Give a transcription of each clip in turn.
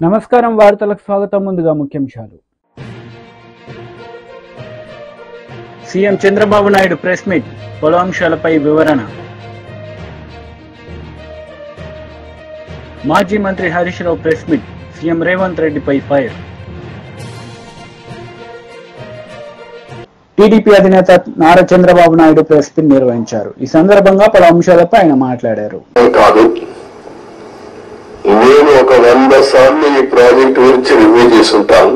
నమస్కారం వార్తలకు స్వాగతం. ముందుగా ముఖ్యాంశాలు. CM Chandrababu Naidu press meet, పలు అంశాలపై వివరణ. మాజీ మంత్రి Harish Rao press meet, CM Revanth రెడ్డిపై ఫైర్. టీడీపీ అధినేత నారా చంద్రబాబు నాయుడు ప్రెస్ మీట్ నిర్వహించారు. ఈ సందర్భంగా పలు అంశాలపై ఆయన మాట్లాడారు. నేను ఒక 100 సార్లు ఈ ప్రాజెక్ట్ గురించి రివ్యూ చేసుంటాను.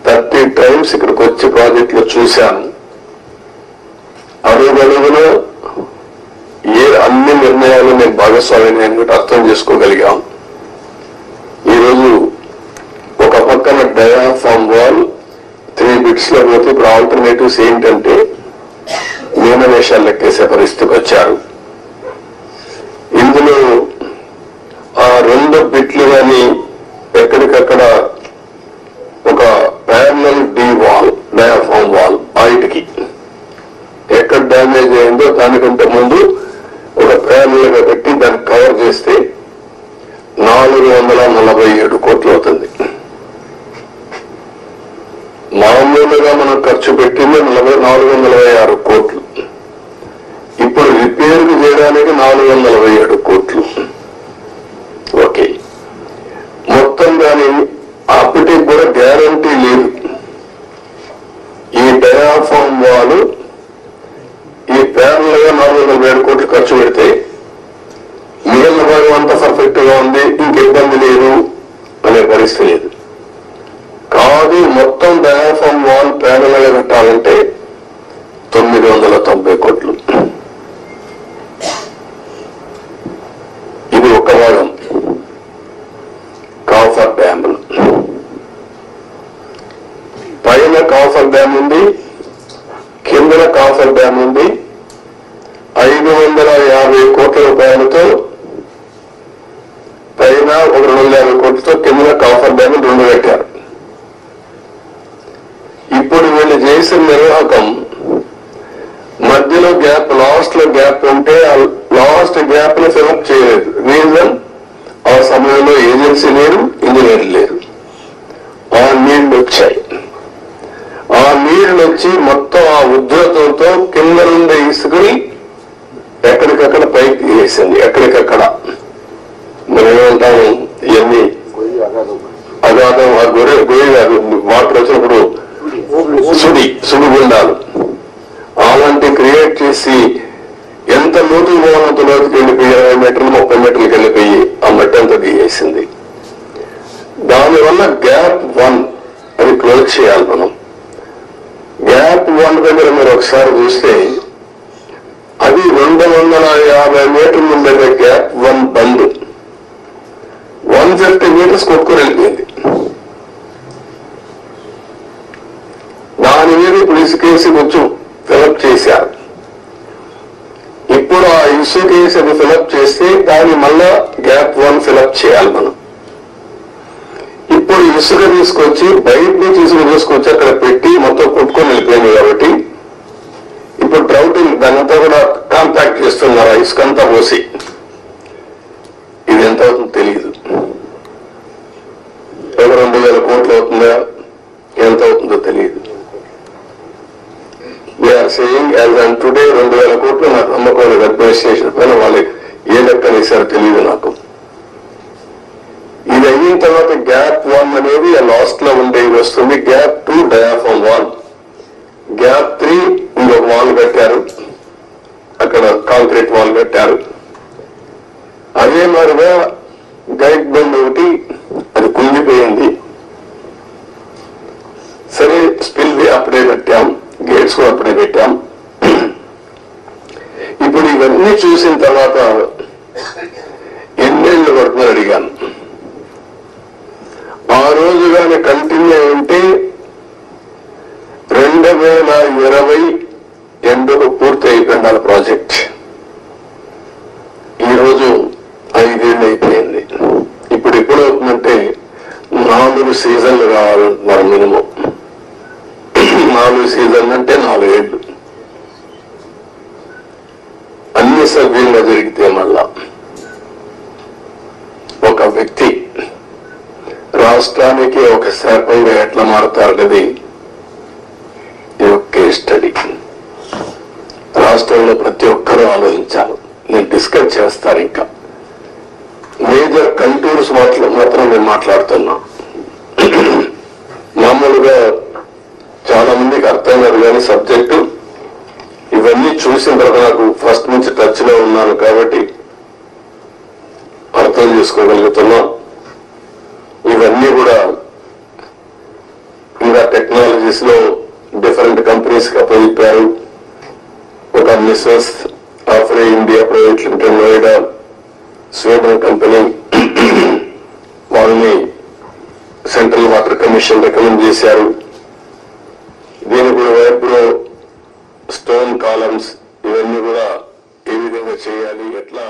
30 టైమ్స్ ఇక్కడికి వచ్చి ప్రాజెక్టులో చూశాను. అడుగడుగున అన్ని నిర్ణయాలు నేను భాగస్వామ్యం అర్థం చేసుకోగలిగాం. ఈరోజు ఒక పక్కన డయాఫామ్ వాల్ 3 బిట్స్ లో పోతే ఇప్పుడు ఆల్టర్నేటివ్స్ ఏంటంటే నియమవేషాలు లెక్కేసే పరిస్థితికి వచ్చారు. ఇందులో ఆ 2 బిట్లు కానీ ఎక్కడికక్కడ ఒక parallel D wall, diaphragm wall బయటికి ఎక్కడ డ్యామేజ్ అయిందో దానికంటే ముందు ఒక ప్యారలల్ గా పెట్టి దాన్ని కవర్ చేస్తే 447 కోట్లు అవుతుంది. మామూలుగా మనం ఖర్చు పెట్టింది 446 కోట్లు. ఇప్పుడు రిపేర్ చేయడానికి 447 కోట్లు. ఓకే, మొత్తం దాని అప్పటికి కూడా గ్యారంటీ లేదు. ఈ డయాఫామ్ వాల్ ఈ ప్యారల్ గా 407 కోట్లు ఖర్చు పెడితే మిగిలిన భాగం అంతా పర్ఫెక్ట్ గా ఉంది, ఇంక ఇబ్బంది లేదు అనే పరిస్థితి లేదు. కాదు, మొత్తం డయాఫామ్ వాల్ ప్యారల్ గా పెట్టాలంటే 990 కోట్లు. ఇది ఒక భాగం. కాఫర్ డ్యామ్ పైన కాఫర్ డ్యామ్ ఉంది, కిందన కాఫర్ డ్యామ్ ఉంది. 550 కోట్ల రూపాయలతో పైన ఒక 250 కోట్లతో కిందన కాఫర్ డ్యామ్ 2 పెట్టారు. ఇప్పుడు వీళ్ళు చేసిన నిర్వాహకం మధ్యలో గ్యాప్, లాస్ట్ లో గ్యాప్ ఉంటే ఆ లాస్ట్ గ్యాప్ ని ఫిలప్ చేయలేదు. రీజన్, ఆ సమయంలో ఏజెన్సీ లేరు, ఇంజనీర్లు లేరు. ఆ నీళ్లు వచ్చాయి. ఆ నీళ్లు వచ్చి మొత్తం ఆ ఉద్ధృతంతో కింద నుండి ఇసుకుని ఎక్కడికక్కడ పైకి వేసింది. ఎక్కడికక్కడ మనం ఏమంటాము, ఇవన్నీ అగాధం, ఆ గొయ్యి కాదు, వాటర్ వచ్చినప్పుడు సుడిగుండాలు అలాంటి క్రియేట్ చేసి ఎంత లోతుకు పోవాలంత లోతుకి వెళ్ళిపోయి 20 మీటర్లు 30 మీటర్లకు వెళ్ళిపోయి ఆ మట్టి అంతా దిగేసింది. దానివల్ల గ్యాప్ 1 అది క్లోజ్ చేయాలి మనం. గ్యాప్ 1 దగ్గర మీరు ఒకసారి చూస్తే అది 250 మీటర్ల దగ్గర గ్యాప్ 1 బంద్ 150 మీటర్స్ కొట్టుకుని వెళ్ళిపోయింది. దాని మీద ఇప్పుడు ఇసుకేసి కొంచెం ఫిలప్ చేశారు. ఇప్పుడు ఆ ఇసుకేసి అది ఫిలప్ చేస్తే దాన్ని మళ్ళా గ్యాప్ 1 ఫిలప్ చేయాలి మనం. ఇప్పుడు ఇసుక తీసుకొచ్చి బయట నుంచి ఇసుక తీసుకొచ్చి అక్కడ పెట్టి మొత్తం కొట్టుకొని వెళ్ళిపోయింది. కాబట్టి ఇప్పుడు డ్రౌటింగ్ దానంతా కూడా కాంపాక్ట్ చేస్తున్నారు. ఆ ఇసుక అంతా పోసి ఇది ఎంత అవుతుందో తెలియదు. 2,000 కోట్లు అవుతుందా, ఎంత అవుతుందో తెలియదు. సేయింగ్ యాజ్ అండ్ టుడే 2,000 కోట్లు నాకు నమ్మకం లేదు. అడ్మినిస్ట్రేషన్ పైన వాళ్ళకి ఏ లెక్కనేసారో తెలియదు నాకు. ఇది అయిన తర్వాత గ్యాప్ 1 అనేది లాస్ట్ లో ఉండేది వస్తుంది. గ్యాప్ 2 డయాఫామ్ వాల్, గ్యాప్ 3 ఇంకొక వాల్ కట్టారు, అక్కడ కాంక్రీట్ వాల్ కట్టారు. అదే మాదిరిగా గైడ్ బండ్ ఒకటి అది కుంగిపోయింది. సరే, స్పిల్ వే అప్పుడే కట్టాం, గేట్స్ కూడా అప్పుడే పెట్టాం. ఇప్పుడు ఇవన్నీ చూసిన తర్వాత ఎన్నేళ్లు పడుతుందని అడిగాను. ఆ రోజు కానీ కంటిన్యూ ఉంటే 2020 ఎండుకు పూర్తి అయిపోయింది ఆ ప్రాజెక్ట్. ఈరోజు 5 ఏళ్ళు అయిపోయింది. ఇప్పుడు ఎప్పుడు అవుతుందంటే 4 సీజన్లు కావాలంటున్నారు మినిమం. 4 సీజన్లు అంటే 4 ఏళ్ళు. అన్ని సవ్యంగా జరిగితే మళ్ళా ఒక వ్యక్తి రాష్ట్రానికి ఒక శాపంగా ఎట్లా మారుతారనేది ఇది ఒక కేస్ స్టడీ. రాష్ట్రంలో ప్రతి ఒక్కరూ ఆలోచించాలి. నేను డిస్కస్ చేస్తాను. ఇంకా మేజర్ కంటూర్స్ మాత్రం నేను మాట్లాడుతున్నా. మామూలుగా చాలా మందికి అర్థం కాదు కానీ సబ్జెక్టు ఇవన్నీ చూసిన తర్వాత నాకు ఫస్ట్ నుంచి టచ్ లో ఉన్నాను కాబట్టి అర్థం చేసుకోగలుగుతున్నా. ఇవన్నీ కూడా ఇంకా టెక్నాలజీస్ లో డిఫరెంట్ కంపెనీస్ కి అప్పచెప్పారు. ఒక మిస్సెస్ ఆఫ్రే India private limited Noida Sweden company వాళ్ళని సెంట్రల్ వాటర్ కమిషన్ రికమెండ్ చేశారు. దీని కూడా వైపులో స్టోన్ కాలమ్స్ ఇవన్నీ కూడా ఏ విధంగా చేయాలి ఎట్లా.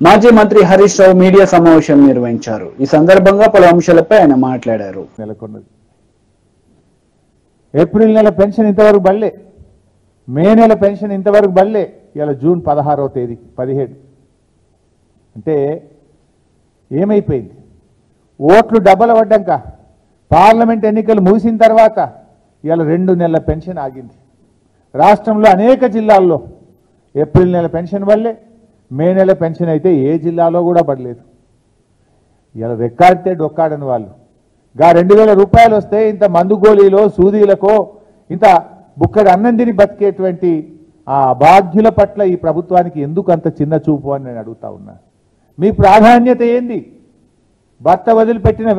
మాజీ మంత్రి హరీష్ రావు మీడియా సమావేశం నిర్వహించారు. ఈ సందర్భంగా పలు అంశాలపై ఆయన మాట్లాడారు. నెలకొన్నది. ఏప్రిల్ నెల పెన్షన్ ఇంతవరకు బళ్ళే, మే నెల పెన్షన్ ఇంతవరకు బళ్ళే. ఇలా జూన్ 16వ తేదీ 17 అంటే ఏమైపోయింది? ఓట్లు డబ్బలు పడ్డాక పార్లమెంట్ ఎన్నికలు ముగిసిన తర్వాత ఇలా 2 నెలల పెన్షన్ ఆగింది. రాష్ట్రంలో అనేక జిల్లాల్లో ఏప్రిల్ నెల పెన్షన్ వల్లే, మే నెల పెన్షన్ అయితే ఏ జిల్లాలో కూడా పడలేదు. ఇలా రెక్కాడితే డొక్కాడని వాళ్ళు 2000 రూపాయలు వస్తే ఇంత మందు గోళీలో సూదీలకో ఇంత బుక్కడి అన్నం తిని బతికేటువంటి ఆ అభాగ్యుల పట్ల ఈ ప్రభుత్వానికి ఎందుకు అంత చిన్న చూపు అని నేను అడుగుతా ఉన్నా. మీ ప్రాధాన్యత ఏంది? భర్త వదిలిపెట్టిన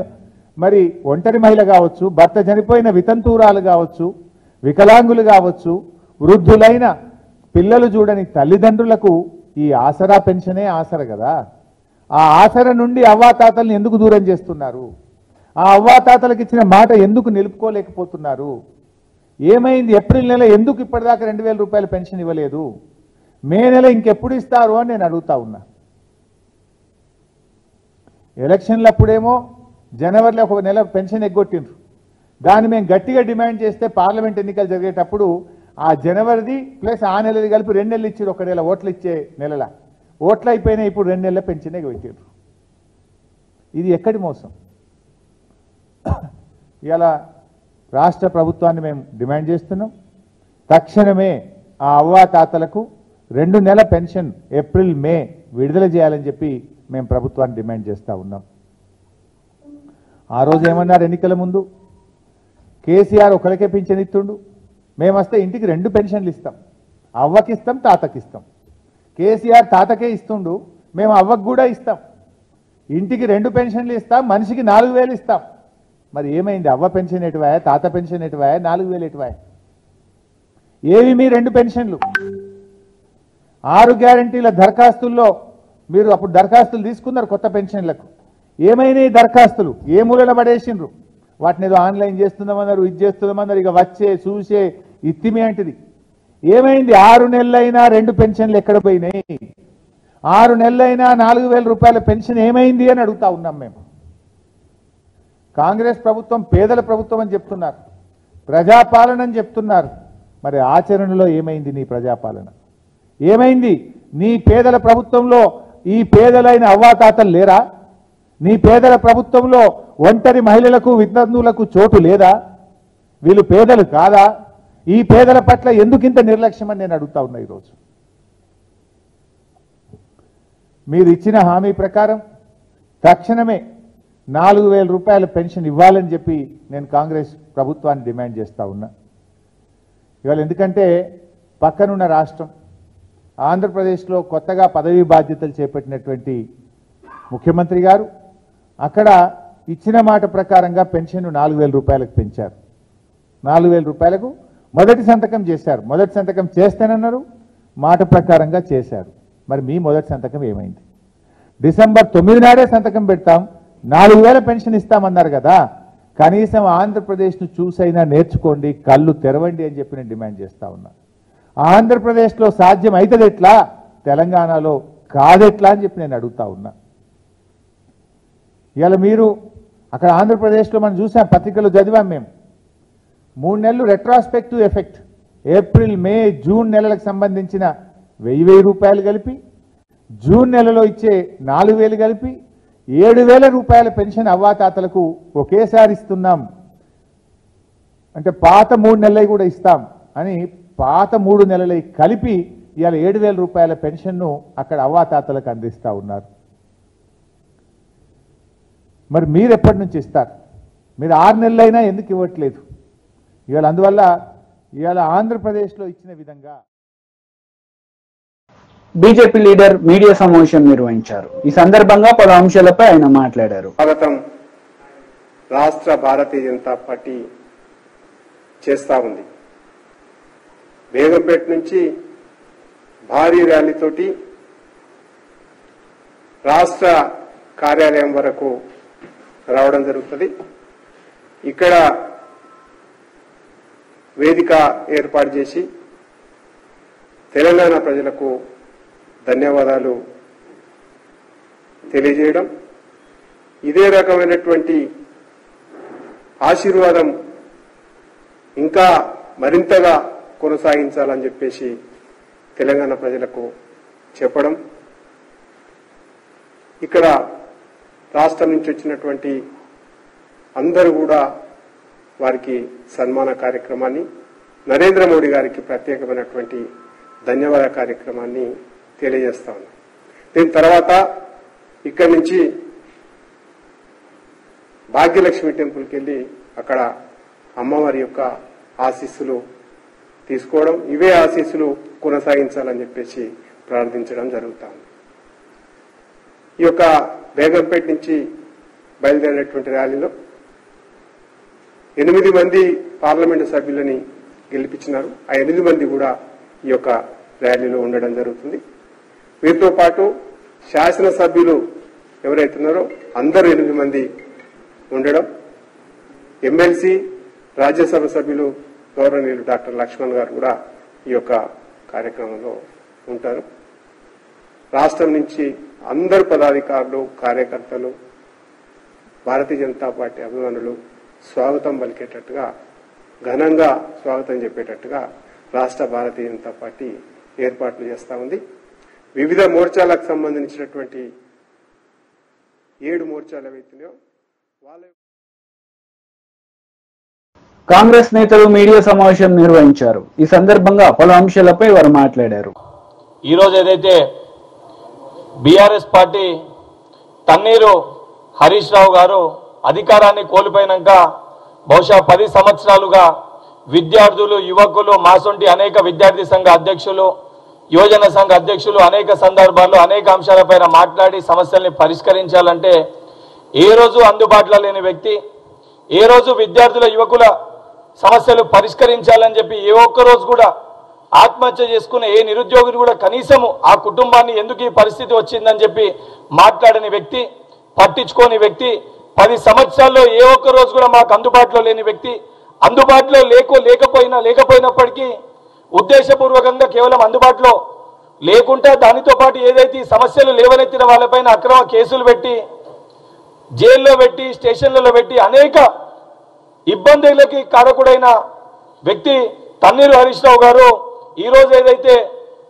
మరి ఒంటరి మహిళ కావచ్చు, భర్త చనిపోయిన వితంతువురాలు కావచ్చు, వికలాంగులు కావచ్చు, వృద్ధులైన పిల్లలు చూడని తల్లిదండ్రులకు ఈ ఆసరా పెన్షనే ఆసర కదా. ఆ ఆసర నుండి అవ్వాతాతల్ని ఎందుకు దూరం చేస్తున్నారు? ఆ అవ్వాతాతలకు ఇచ్చిన మాట ఎందుకు నిలుపుకోలేకపోతున్నారు? ఏమైంది? ఏప్రిల్ నెల ఎందుకు ఇప్పటిదాకా 2000 రూపాయల పెన్షన్ ఇవ్వలేదు? మే నెల ఇంకెప్పుడు ఇస్తారు అని నేను అడుగుతా ఉన్నా. ఎలక్షన్లప్పుడేమో జనవరిలో ఒక నెల పెన్షన్ ఎగ్గొట్టిండ్రు. దాన్ని మేము గట్టిగా డిమాండ్ చేస్తే పార్లమెంట్ ఎన్నికలు జరిగేటప్పుడు ఆ జనవరిది ప్లస్ ఆ నెలది కలిపి 2 నెలలు ఇచ్చారు. ఒక నెల ఓట్లు ఇచ్చే నెలల ఓట్లు అయిపోయినాయి. ఇప్పుడు 2 నెలల పెన్షన్ ఎగ్గొట్టిండ్రు. ఇది ఎక్కడి మోసం? ఇలా రాష్ట్ర ప్రభుత్వాన్ని మేము డిమాండ్ చేస్తున్నాం. తక్షణమే ఆ అవ్వాతాతలకు 2 నెలల పెన్షన్ ఏప్రిల్ మే విడుదల చేయాలని చెప్పి మేము ప్రభుత్వాన్ని డిమాండ్ చేస్తూ ఉన్నాం. ఆ రోజు ఏమన్నారు? ఎన్నికల ముందు కేసీఆర్ ఒకరికే పింఛన్ ఇస్తుండు, మేము వస్తే ఇంటికి 2 పెన్షన్లు ఇస్తాం, అవ్వకిస్తాం తాతకిస్తాం. కేసీఆర్ తాతకే ఇస్తుండు, మేము అవ్వకు కూడా ఇస్తాం. ఇంటికి 2 పెన్షన్లు ఇస్తాం, మనిషికి 4000 ఇస్తాం. మరి ఏమైంది? అవ్వ పెన్షన్ ఎటువాయా, తాత పెన్షన్ ఎటువాయా, 4000 ఎటువాయా? ఏవి మీ 2 పెన్షన్లు? 6 గ్యారంటీల దరఖాస్తుల్లో మీరు అప్పుడు దరఖాస్తులు తీసుకున్నారు కొత్త పెన్షన్లకు. ఏమైనాయి దరఖాస్తులు? ఏ మూలన పడేసిండ్రు? వాటిని ఏదో ఆన్లైన్ చేస్తున్నామన్నారు, ఇది చేస్తున్నామన్నారు. ఇక వచ్చే చూసే ఇత్తిమి అంటిది. ఏమైంది? 6 నెలలైనా 2 పెన్షన్లు ఎక్కడ పోయినాయి? 6 నెలలైనా 4000 రూపాయల పెన్షన్ ఏమైంది అని అడుగుతా ఉన్నాం మేము. కాంగ్రెస్ ప్రభుత్వం పేదల ప్రభుత్వం అని చెప్తున్నారు, ప్రజాపాలన అని చెప్తున్నారు. మరి ఆచరణలో ఏమైంది నీ ప్రజాపాలన? ఏమైంది? నీ పేదల ప్రభుత్వంలో ఈ పేదలైన అవ్వాతాతలు లేరా? నీ పేదల ప్రభుత్వంలో ఒంటరి మహిళలకు వితంతువులకు చోటు లేదా? వీళ్ళు పేదలు కాదా? ఈ పేదల పట్ల ఎందుకింత నిర్లక్ష్యం అని నేను అడుగుతా ఉన్నా. ఈరోజు మీరు ఇచ్చిన హామీ ప్రకారం తక్షణమే 4000 రూపాయల పెన్షన్ ఇవ్వాలని చెప్పి నేను కాంగ్రెస్ ప్రభుత్వాన్ని డిమాండ్ చేస్తూ ఉన్నా. ఇవాళ ఎందుకంటే పక్కనున్న రాష్ట్రం ఆంధ్రప్రదేశ్లో కొత్తగా పదవీ బాధ్యతలు చేపట్టినటువంటి ముఖ్యమంత్రి గారు అక్కడ ఇచ్చిన మాట ప్రకారంగా పెన్షన్ 4000 రూపాయలకు పెంచారు. 4000 రూపాయలకు మొదటి సంతకం చేశారు. మొదటి సంతకం చేస్తేనన్నారు, మాట ప్రకారంగా చేశారు. మరి మీ మొదటి సంతకం ఏమైంది? డిసెంబర్ 9 నాడే సంతకం పెడతాం, 4000 పెన్షన్ ఇస్తామన్నారు కదా. కనీసం ఆంధ్రప్రదేశ్ను చూసైనా నేర్చుకోండి, కళ్ళు తెరవండి అని చెప్పి నేను డిమాండ్ చేస్తా ఉన్నా. ఆంధ్రప్రదేశ్లో సాధ్యం అవుతుంది ఎట్లా, తెలంగాణలో కాదెట్లా అని చెప్పి నేను అడుగుతా ఉన్నా. ఇవాళ మీరు అక్కడ ఆంధ్రప్రదేశ్లో మనం చూసాం, పత్రికలు చదివాం మేము. 3 నెలలు retrospective effect, April May June నెలలకు సంబంధించిన 1000 రూపాయలు కలిపి జూన్ నెలలో ఇచ్చే 4,000 కలిపి 7,000 రూపాయల పెన్షన్ అవ్వాతాతలకు ఒకేసారి ఇస్తున్నాం. అంటే పాత 3 నెలలు కూడా ఇస్తాం అని పాత 3 నెలలు కలిపి ఇవాళ 7,000 రూపాయల పెన్షన్ను అక్కడ అవ్వాతాతలకు అందిస్తూ ఉన్నారు. మరి మీరు ఎప్పటి నుంచి ఇస్తారు? మీరు 6 నెలలైనా ఎందుకు ఇవ్వట్లేదు? ఇవాళ అందువల్ల ఇవాళ ఆంధ్రప్రదేశ్లో ఇచ్చిన విధంగా బీజేపీ లీడర్ మీడియా సమావేశం నిర్వహించారు. ఈ సందర్భంగా పలు అంశాలపై ఆయన మాట్లాడారు. స్వాగతం రాష్ట్ర భారతీయ జనతా పార్టీ చేస్తా ఉంది. బేగంపేట నుంచి భారీ ర్యాలీతోటి రాష్ట్ర కార్యాలయం వరకు రావడం జరుగుతుంది. ఇక్కడ వేదిక ఏర్పాటు చేసి తెలంగాణ ప్రజలకు ధన్యవాదాలు తెలియజేయడం, ఇదే రకమైనటువంటి ఆశీర్వాదం ఇంకా మరింతగా కొనసాగించాలని చెప్పేసి తెలంగాణ ప్రజలకు చెప్పడం, ఇక్కడ రాష్ట్రం నుంచి వచ్చినటువంటి అందరూ కూడా వారికి సన్మాన కార్యక్రమాన్ని, నరేంద్ర మోడీ గారికి ప్రత్యేకమైనటువంటి ధన్యవాద కార్యక్రమాన్ని తెలియజేస్తా ఉన్నాం. దీని తర్వాత ఇక్కడి నుంచి భాగ్యలక్ష్మి టెంపుల్కి వెళ్ళి అక్కడ అమ్మవారి యొక్క ఆశీస్సులు తీసుకోవడం, ఇవే ఆశీస్సులు కొనసాగించాలని చెప్పేసి ప్రార్థించడం జరుగుతుంది. ఈ యొక్క బేగంపేట నుంచి బయలుదేరినటువంటి ర్యాలీలో 8 మంది పార్లమెంటు సభ్యులని గెలిపించినారు. ఆ 8 మంది కూడా ఈ యొక్క ర్యాలీలో ఉండడం జరుగుతుంది. వీరితో పాటు శాసనసభ్యులు ఎవరైతున్నారో అందరూ 8 మంది ఉండడం, ఎమ్మెల్సీ రాజ్యసభ సభ్యులు గౌరవనీయులు డాక్టర్ లక్ష్మణ్ గారు కూడా ఈ యొక్క కార్యక్రమంలో ఉంటారు. రాష్ట్రం నుంచి అందరు పదాధికారులు, కార్యకర్తలు, భారతీయ జనతా పార్టీ అభిమానులు స్వాగతం పలికేటట్టుగా, ఘనంగా స్వాగతం చెప్పేటట్టుగా రాష్ట్ర భారతీయ జనతా పార్టీ ఏర్పాట్లు చేస్తా ఉంది. వివిధ మోర్చాలకు సంబంధించినటువంటి 7 మోర్చాలు ఏవైతున్నాయో వాళ్ళ కాంగ్రెస్ నేతలు మీడియా సమావేశం నిర్వహించారు. ఈ సందర్భంగా పలు అంశాలపై వారు మాట్లాడారు. ఈరోజు ఏదైతే బీఆర్ఎస్ పార్టీ తన్నీరు హరీష్ రావు గారు అధికారాన్ని కోల్పోయినాక బహుశా 10 సంవత్సరాలుగా విద్యార్థులు, యువకులు, మాసొంటి అనేక విద్యార్థి సంఘ అధ్యక్షులు, యువజన సంఘ అధ్యక్షులు అనేక సందర్భాల్లో అనేక అంశాలపైన మాట్లాడి సమస్యల్ని పరిష్కరించాలంటే ఏ రోజు అందుబాటులో లేని వ్యక్తి, ఏ రోజు విద్యార్థుల, యువకుల సమస్యలు పరిష్కరించాలని చెప్పి ఏ ఒక్క రోజు కూడా ఆత్మహత్య చేసుకునే ఏ నిరుద్యోగిని కూడా కనీసము ఆ కుటుంబాన్ని ఎందుకు ఈ పరిస్థితి వచ్చిందని చెప్పి మాట్లాడని వ్యక్తి, పట్టించుకోని వ్యక్తి, 10 సంవత్సరాల్లో ఏ ఒక్క రోజు కూడా మాకు అందుబాటులో లేని వ్యక్తి, అందుబాటులో లేకపోయినప్పటికీ ఉద్దేశపూర్వకంగా కేవలం అందుబాటులో లేకుండా దానితో పాటు ఏదైతే సమస్యలు లేవనెత్తిన వాళ్ళపైన అక్రమ కేసులు పెట్టి, జైల్లో పెట్టి, స్టేషన్లలో పెట్టి అనేక ఇబ్బందులకి కారకుడైన వ్యక్తి తన్నీరు హరీష్ రావు గారు ఈరోజు ఏదైతే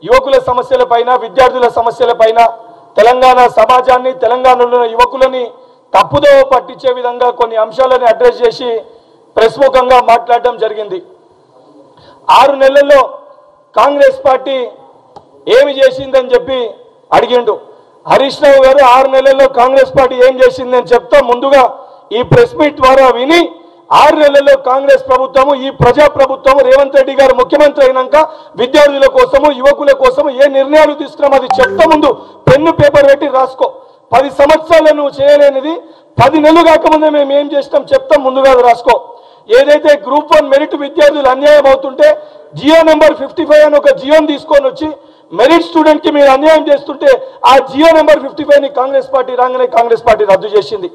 యువకుల సమస్యలపైన, విద్యార్థుల సమస్యలపైన, తెలంగాణ సమాజాన్ని, తెలంగాణలో యువకులని తప్పుదోవ పట్టించే విధంగా కొన్ని అంశాలను అడ్రస్ చేసి ప్రెస్ ముఖంగా మాట్లాడడం జరిగింది. 6 నెలల్లో కాంగ్రెస్ పార్టీ ఏమి చేసిందని చెప్పి అడిగిండు. హరీష్ రావు గారు 6 నెలల్లో కాంగ్రెస్ పార్టీ ఏం చేసిందని చెప్తా ముందుగా ఈ ప్రెస్ మీట్ ద్వారా విని 6 నెలల్లో కాంగ్రెస్ ప్రభుత్వము, ఈ ప్రజా ప్రభుత్వము, రేవంత్ రెడ్డి గారు ముఖ్యమంత్రి అయినాక విద్యార్థుల కోసము, యువకుల కోసము ఏ నిర్ణయాలు తీసుకున్నాం అది చెప్తా ముందు పెన్ను పేపర్ పెట్టి రాసుకో. 10 సంవత్సరాలు నువ్వు చేయలేనిది 10 నెలలు కాకముందే మేము ఏం చేస్తాం చెప్తాం ముందుగా రాసుకో. ఏదైతే గ్రూప్ 1 మెరిట్ విద్యార్థులు అన్యాయం అవుతుంటే జియో నెంబర్ 55 అని ఒక జియోని తీసుకొని వచ్చి మెరిట్ స్టూడెంట్ కి మీరు అన్యాయం చేస్తుంటే ఆ జియో నెంబర్ 55ని కాంగ్రెస్ పార్టీ రాగానే కాంగ్రెస్ పార్టీ రద్దు చేసింది.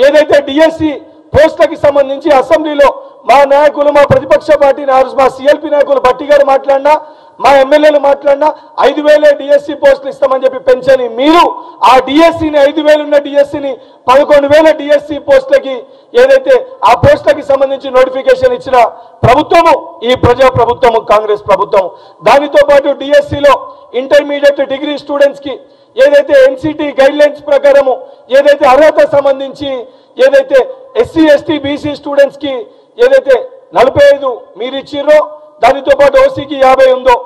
ఏదైతే డిఎస్సి పోస్టులకి సంబంధించి అసెంబ్లీలో మా నాయకులు, మా ప్రతిపక్ష పార్టీ మా సిఎల్పి నాయకులు భట్టి గారు మాట్లాడినా, మా ఎమ్మెల్యేలు మాట్లాడినా 5,000 డిఎస్సి పోస్టులు ఇస్తామని చెప్పి పెంచని మీరు ఆ డిఎస్సిని 5,000 ఉన్న డిఎస్సిని 11,000 డిఎస్సి పోస్టులకి ఏదైతే ఆ పోస్టులకి సంబంధించి నోటిఫికేషన్ ఇచ్చిన ప్రభుత్వము ఈ ప్రజా ప్రభుత్వము, కాంగ్రెస్ ప్రభుత్వము. దానితో పాటు డిఎస్సిలో ఇంటర్మీడియట్, డిగ్రీ స్టూడెంట్స్ కి ఏదైతే ఎన్సిటి గైడ్ లైన్స్ ప్రకారము ఏదైతే అర్హత సంబంధించి ఏదైతే ఎస్సీ ఎస్టీ బీసీ స్టూడెంట్స్ కి ఏదైతే 45 మీరు ఇచ్చిర్రో దానితో పాటు ఓసీకి 50 ఉందో,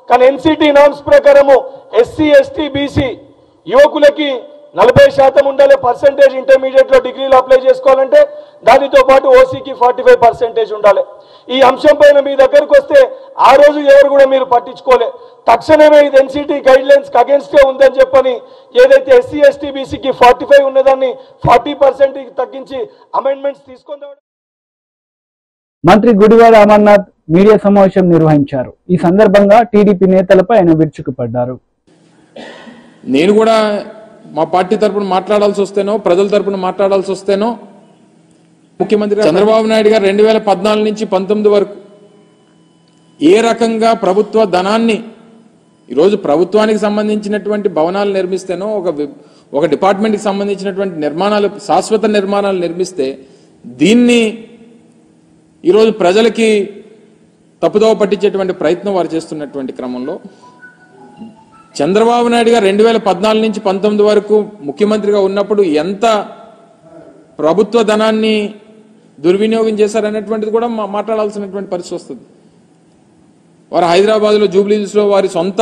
కానీ ఎన్సిటి నామ్స్ ప్రకారము ఎస్సీ ఎస్టీ బీసీ యువకులకి 40% ఉండాలి పర్సెంటేజ్ ఇంటర్మీడియట్ లో డిగ్రీలో అప్లై చేసుకోవాలంటే, దానితో పాటు ఓసీకి 45% ఉండాలి. ఈ అంశం పైన మీ దగ్గరకు వస్తే ఆ రోజు ఎవరు కూడా మీరు పట్టించుకోలే. తక్షణమే ఇది ఎన్సిటి గైడ్ లైన్స్ అగేన్స్టే ఉందని చెప్పని ఏదైతే ఎస్సీ ఎస్టీ బీసీకి 45 ఉన్నదాన్ని 40% తగ్గించి అమెండ్మెంట్స్ తీసుకొని రావడం. మంత్రి గుడివాడ అమర్నాథ్ మీడియా సమావేశం నిర్వహించారు. ఈ సందర్భంగా టీడీపీ నేతలపై ఆయన విరుచుకుపడ్డారు. నేను కూడా మా పార్టీ తరపున మాట్లాడాల్సి వస్తేనో ప్రజల తరపున మాట్లాడాల్సి వస్తేనో ముఖ్యమంత్రి చంద్రబాబు నాయుడు గారు 2014 నుంచి 19 వరకు ఏ రకంగా ప్రభుత్వ ధనాన్ని ఈరోజు ప్రభుత్వానికి సంబంధించినటువంటి భవనాలు నిర్మిస్తేనో ఒక డిపార్ట్మెంట్కి సంబంధించినటువంటి నిర్మాణాలు శాశ్వత నిర్మాణాలు నిర్మిస్తే దీన్ని ఈరోజు ప్రజలకి తప్పుదోవ పట్టించేటువంటి ప్రయత్నం వారు చేస్తున్నటువంటి క్రమంలో చంద్రబాబు నాయుడు గారు 2014 నుంచి 19 వరకు ముఖ్యమంత్రిగా ఉన్నప్పుడు ఎంత ప్రభుత్వ ధనాన్ని దుర్వినియోగం చేశారనేటువంటిది కూడా మాట్లాడాల్సినటువంటి పరిస్థితి వస్తుంది. వారు హైదరాబాద్లో జూబ్లీహిల్స్లో వారి సొంత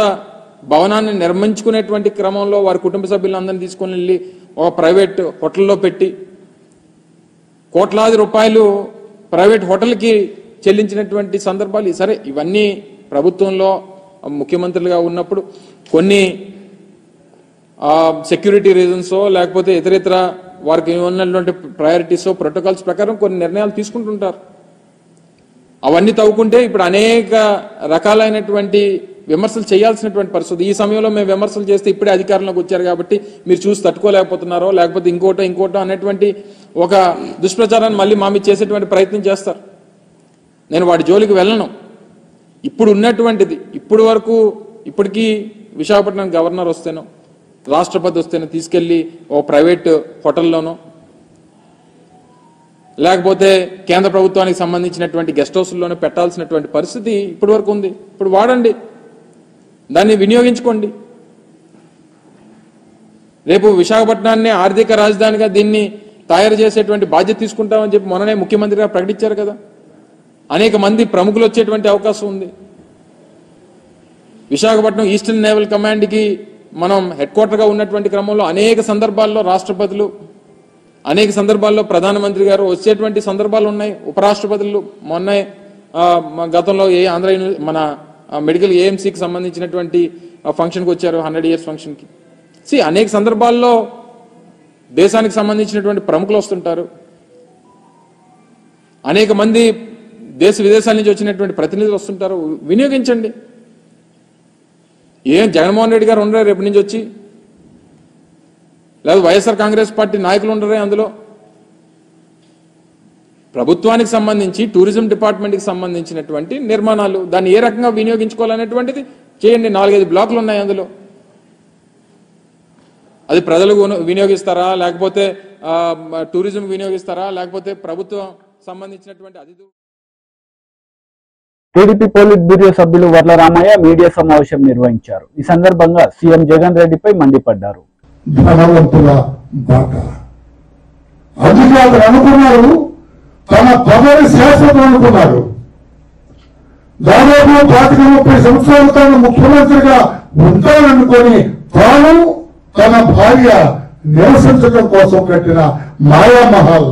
భవనాన్ని నిర్మించుకునేటువంటి క్రమంలో వారి కుటుంబ సభ్యులందరినీ తీసుకొని వెళ్ళి ఒక ప్రైవేట్ హోటల్లో పెట్టి కోట్లాది రూపాయలు ప్రైవేట్ హోటల్కి చెల్లించినటువంటి సందర్భాలు. సరే, ఇవన్నీ ప్రభుత్వంలో ముఖ్యమంత్రులుగా ఉన్నప్పుడు కొన్ని సెక్యూరిటీ రీజన్సో లేకపోతే ఇతర వారికి ఉన్నటువంటి ప్రయారిటీసో ప్రోటోకాల్స్ ప్రకారం కొన్ని నిర్ణయాలు తీసుకుంటుంటారు. అవన్నీ తవ్వుకుంటే ఇప్పుడు అనేక రకాలైనటువంటి విమర్శలు చేయాల్సినటువంటి పరిస్థితి. ఈ సమయంలో మేము విమర్శలు చేస్తే ఇప్పుడే అధికారంలోకి వచ్చారు కాబట్టి మీరు చూసి తట్టుకోలేకపోతున్నారో లేకపోతే ఇంకోటో అనేటువంటి ఒక దుష్ప్రచారాన్ని మళ్ళీ మా మీద చేసేటువంటి ప్రయత్నం చేస్తారు. నేను వాటి జోలికి వెళ్ళను. ఇప్పుడు ఉన్నటువంటిది ఇప్పటికీ విశాఖపట్నం గవర్నర్ వస్తేనో రాష్ట్రపతి వస్తేనో తీసుకెళ్లి ఓ ప్రైవేట్ హోటల్లోనో లేకపోతే కేంద్ర ప్రభుత్వానికి సంబంధించినటువంటి గెస్ట్ హౌస్లోనో పెట్టాల్సినటువంటి పరిస్థితి ఇప్పటి వరకు ఉంది. ఇప్పుడు వాడండి, దాన్ని వినియోగించుకోండి. రేపు విశాఖపట్నాన్ని ఆర్థిక రాజధానిగా దీన్ని తయారు చేసేటువంటి బాధ్యత తీసుకుంటామని చెప్పి మొన్ననే ముఖ్యమంత్రి గారు ప్రకటించారు కదా. అనేక మంది ప్రముఖులు వచ్చేటువంటి అవకాశం ఉంది. విశాఖపట్నం ఈస్టర్న్ నేవల్ కమాండ్కి మనం హెడ్ క్వార్టర్గా ఉన్నటువంటి క్రమంలో అనేక సందర్భాల్లో రాష్ట్రపతులు, అనేక సందర్భాల్లో ప్రధానమంత్రి గారు వచ్చేటువంటి సందర్భాలు ఉన్నాయి. ఉపరాష్ట్రపతులు మొన్న గతంలో ఆంధ్ర మన మెడికల్ ఏఎంసీకి సంబంధించినటువంటి ఫంక్షన్కి వచ్చారు, 100 years ఫంక్షన్కి. అనేక సందర్భాల్లో దేశానికి సంబంధించినటువంటి ప్రముఖులు వస్తుంటారు. అనేక మంది దేశ విదేశాల నుంచి వచ్చినటువంటి ప్రతినిధులు వస్తుంటారు. వినియోగించండి. జగన్మోహన్ రెడ్డి గారు ఉండరే రేపు నుంచి వచ్చి, లేదా వైఎస్ఆర్ కాంగ్రెస్ పార్టీ నాయకులు ఉండరే అందులో. ప్రభుత్వానికి సంబంధించి టూరిజం డిపార్ట్మెంట్కి సంబంధించినటువంటి నిర్మాణాలు దాన్ని ఏ రకంగా వినియోగించుకోవాలనేటువంటిది చేయండి. 4-5 బ్లాకులు ఉన్నాయి అందులో. అది ప్రజలు వినియోగిస్తారా లేకపోతే టూరిజం వినియోగిస్తారా లేకపోతే ప్రభుత్వం సంబంధించినటువంటి అది. టీడీపీ పోలిట్ బ్యూరో సభ్యులు వర్ల రామయ్య మీడియా సమావేశం నిర్వహించారు. ఈ సందర్భంగా సీఎం జగన్ రెడ్డిపై మండిపడ్డారు. ధనవంతుల బాట అధికారులు అనుకున్నారు, తమ పదవి శాశ్వతం అనుకున్నారు. దాదాపు 25-30 సంవత్సరాల తాను ముఖ్యమంత్రిగా ఉంటాననుకొని తాను తన భార్య నివసించడం కోసం కట్టిన మాయామహల్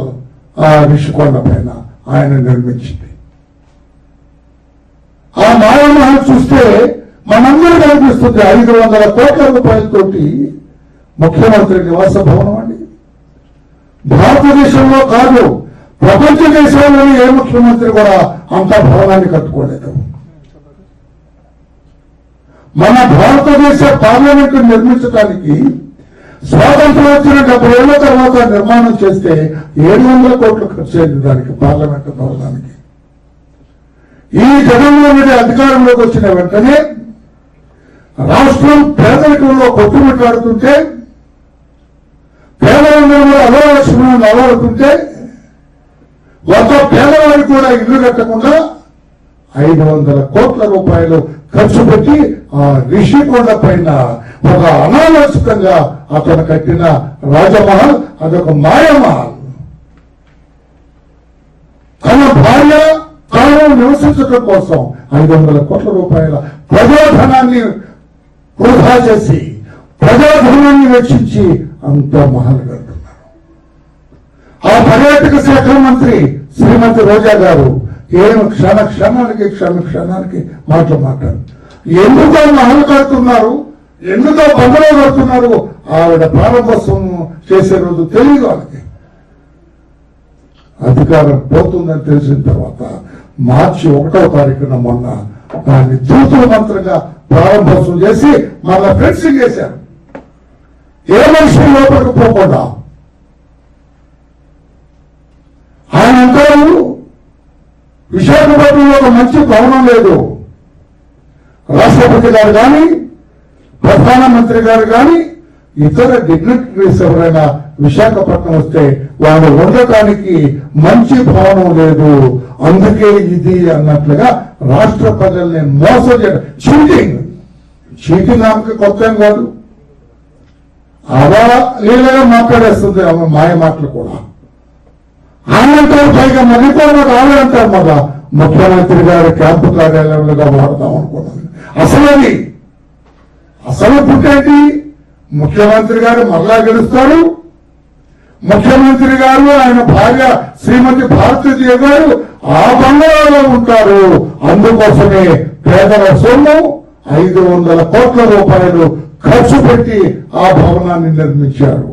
ఆ రిషికొండ పైన ఆయన నిర్మించింది. ఆ మాయామహల్ చూస్తే మనందరికీ అనిపిస్తుంది 500 కోట్ల రూపాయలతోటి ముఖ్యమంత్రి నివాస భవనం అండి. భారతదేశంలో కాదు, ప్రపంచ దేశాల్లోని ఏ ముఖ్యమంత్రి కూడా అంత భవనాన్ని కట్టుకోలేదు. మన భారతదేశ పార్లమెంటు నిర్మించడానికి స్వాతంత్రం వచ్చిన 70 ఏళ్ల తర్వాత నిర్మాణం చేస్తే 700 కోట్లు ఖర్చు అయింది దానికి, పార్లమెంటు భవనానికి. ఈ జగన్మోహన్ రెడ్డి అధికారంలోకి వచ్చిన వెంటనే రాష్ట్రం పేదరికంలో కొట్టుమిట్టాడుతుంటే, పేదలందరూ కూడా అలవలక్ష్మణులను అలవడుతుంటే, ఒక పేదవాడికి కూడా ఇల్లు కట్టకుండా 500 కోట్ల రూపాయలు ఖర్చు పెట్టి ఆ రిషికొండ పైన ఒక అనాలోచితంగా అతను కట్టిన రాజమహల్ అదొక మాయమహల్. తన భార్య తాను నివసించడం కోసం 500 కోట్ల రూపాయల ప్రజాధనాన్ని వృధా చేసి ప్రజాధనాన్ని వెచ్చించి అంత మహల్ కడుతున్నారు. ఆ పర్యాటక శాఖ మంత్రి శ్రీమతి రోజా గారు ఏం క్షణానికి మాట్లాడు ఎందుకో మహల్ కడుతున్నారు, ఎందుకో బంధువులు కడుతున్నారు, ఆవిడ ప్రారంభోత్సవం చేసే రోజు తెలియదు వాళ్ళకి. అధికారం పోతుందని తెలిసిన తర్వాత మార్చి 1వ తారీఖున మొన్న దాన్ని తూతుల మంత్రంగా ప్రారంభోత్సవం చేసి మళ్ళా ఫెన్సింగ్ చేశారు. ఏ మనిషి లోపలికి పోకుండా. ఆయన అంటారు విశాఖపట్నంలో ఒక మంచి భవనం లేదు, రాష్ట్రపతి గారు కానీ ప్రధానమంత్రి గారు కానీ ఇతర డిగ్నిటరీస్ ఎవరైనా విశాఖపట్నం వస్తే వాళ్ళు ఉండటానికి మంచి భవనం లేదు, అందుకే ఇది అన్నట్లుగా రాష్ట్ర ప్రజల్ని మోసం చేయడం. చీటింగ్ ఆమెకి కొత్త ఏం కాదు, లీలగా మాట్లాడేస్తుంది ఆమె మాయ మాటలు కూడా. ఆమె పైగా మరిపోయిన ఆమె అంటారు మళ్ళా ముఖ్యమంత్రి గారి క్యాంపు కార్యాలయంగా వాడదాం అనుకున్నాను. అసలు పుట్టేంటి, ముఖ్యమంత్రి గారు మరలా గెలుస్తారు, ముఖ్యమంత్రి గారు ఆయన భార్య శ్రీమతి భారతీదేవి గారు ఆ బంగాళాలో ఉంటారు. అందుకోసమే పేదల సొమ్ము 500 కోట్ల రూపాయలు ఖర్చు పెట్టి ఆ భవనాన్ని నిర్మించారు.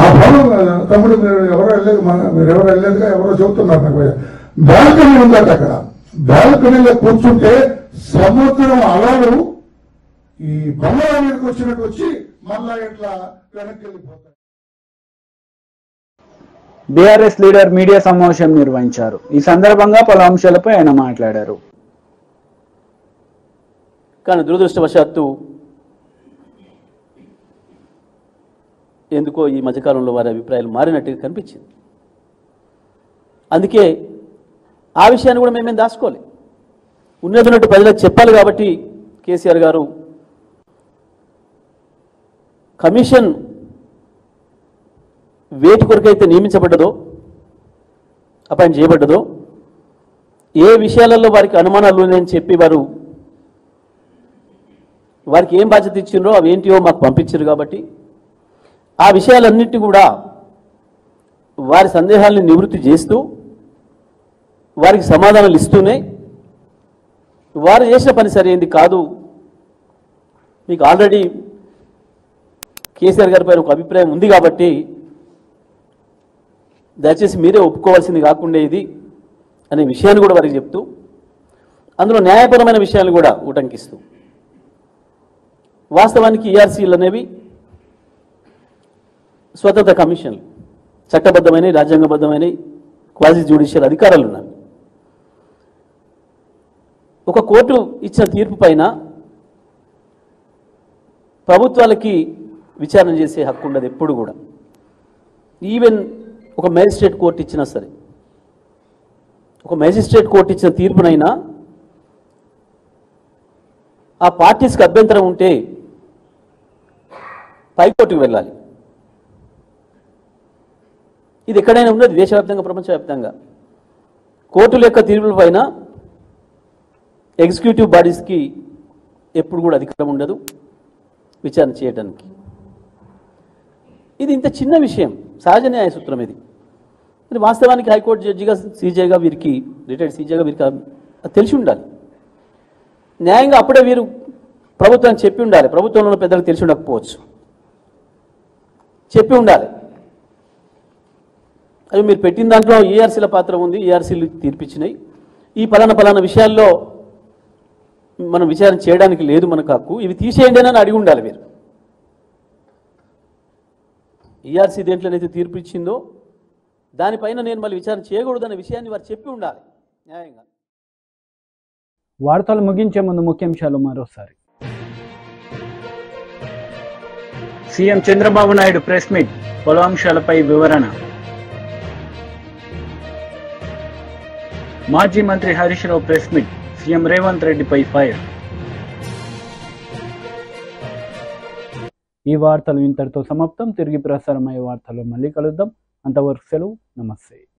ఆ భవనం తమ్ముడు మీరెవరు వెళ్ళలేదుగా, ఎవరో చెబుతున్నారు నాకు. బాల్కనీ ఉందట అక్కడ. బాల్కనీలో కూర్చుంటే సముద్రం అలలు ఈ బంగాళా మీదకి వచ్చినట్టు వచ్చి మళ్ళా ఇట్లా వెనక్కి వెళ్ళిపోతాయి. బీఆర్ఎస్ లీడర్ మీడియా సమావేశం నిర్వహించారు. ఈ సందర్భంగా పలు అంశాలపై ఆయన మాట్లాడారు. కానీ దురదృష్టవశాత్తు ఎందుకో ఈ మధ్యకాలంలో వారి అభిప్రాయాలు మారినట్టుగా కనిపించింది. అందుకే ఆ విషయాన్ని కూడా మేమేం దాచుకోవాలి, ఉన్నట్టు ప్రజలకు చెప్పాలి. కాబట్టి కేసీఆర్ గారు కమిషన్ వేటి కొరకైతే నియమించబడ్డదో, అపాయింట్ చేయబడ్డదో, ఏ విషయాలలో వారికి అనుమానాలు ఉన్నాయని చెప్పి వారికి ఏం బాధ్యత ఇచ్చిండ్రో అవి ఏంటివో మాకు పంపించారు. కాబట్టి ఆ విషయాలన్నింటినీ కూడా వారి సందేహాలను నివృత్తి చేస్తూ వారికి సమాధానాలు ఇస్తూనే వారు చేసిన పని సరైంది కాదు, మీకు ఆల్రెడీ కేసీఆర్ గారి పైన ఒక అభిప్రాయం ఉంది కాబట్టి దయచేసి మీరే ఒప్పుకోవాల్సింది కాకుండా ఇది అనే విషయాన్ని కూడా వారికి చెప్తూ అందులో న్యాయపరమైన విషయాలు కూడా ఉటంకిస్తూ, వాస్తవానికి ఈఆర్సీలు అనేవి స్వతంత్ర కమిషన్లు, చట్టబద్ధమైన రాజ్యాంగబద్ధమైన క్వాజీ జ్యుడిషియల్ అధికారాలు ఉన్నాయి. ఒక కోర్టు ఇచ్చిన తీర్పు పైన ప్రభుత్వాలకి విచారణ చేసే హక్కు ఉండదు ఎప్పుడు కూడా. ఈవెన్ ఒక మేజిస్ట్రేట్ కోర్టు ఇచ్చినా సరే, ఒక మేజిస్ట్రేట్ కోర్టు ఇచ్చిన తీర్పునైనా ఆ పార్టీస్కి అభ్యంతరం ఉంటే పైకోర్టుకు వెళ్ళాలి. ఇది ఎక్కడైనా ఉన్నది, దేశవ్యాప్తంగా ప్రపంచవ్యాప్తంగా. కోర్టుల యొక్క తీర్పుల పైన ఎగ్జిక్యూటివ్ బాడీస్కి ఎప్పుడు కూడా అధికారం ఉండదు విచారణ చేయడానికి. ఇది ఇంత చిన్న విషయం, సహజ న్యాయ సూత్రం ఇది. మరి వాస్తవానికి హైకోర్టు జడ్జిగా సీజేగా వీరికి, రిటైర్డ్ సీజేగా వీరికి తెలిసి ఉండాలి. న్యాయంగా అప్పుడే వీరు ప్రభుత్వానికి చెప్పి ఉండాలి. ప్రభుత్వంలో ఉన్న పెద్దలకు తెలిసి ఉండకపోవచ్చు, చెప్పి ఉండాలి. అవి మీరు పెట్టిన దాంట్లో ఈఆర్సీల పాత్ర ఉంది, ఈఆర్సీలు తీర్పిచ్చినాయి, ఈ పలానా విషయాల్లో మనం విచారణ చేయడానికి లేదు మనకు హక్కు, ఇవి తీసేయండి అని అడిగి ఉండాలి మీరు. ఈఆర్సీ దేంట్లోనైతే తీర్పు ఇచ్చిందో దానిపైన నేను మళ్ళీ విచారణ చేయకూడదనే విషయాన్ని వారు చెప్పి ఉండాలి న్యాయంగా. వార్తలు ముగించే ముందు ముఖ్యాంశాలు మరోసారి. CM Chandrababu Naidu press meet, పలు అంశాలపై వివరణ. మాజీ మంత్రి Harish Rao press meet, CM Revanth రెడ్డిపై ఫైర్. ఈ వార్తలు ఇంతటితో సమాప్తం. తిరిగి ప్రసారమయ్యే వార్తల్లో మళ్ళీ కలుద్దాం. అంతవరకు సెలవు. నమస్తే.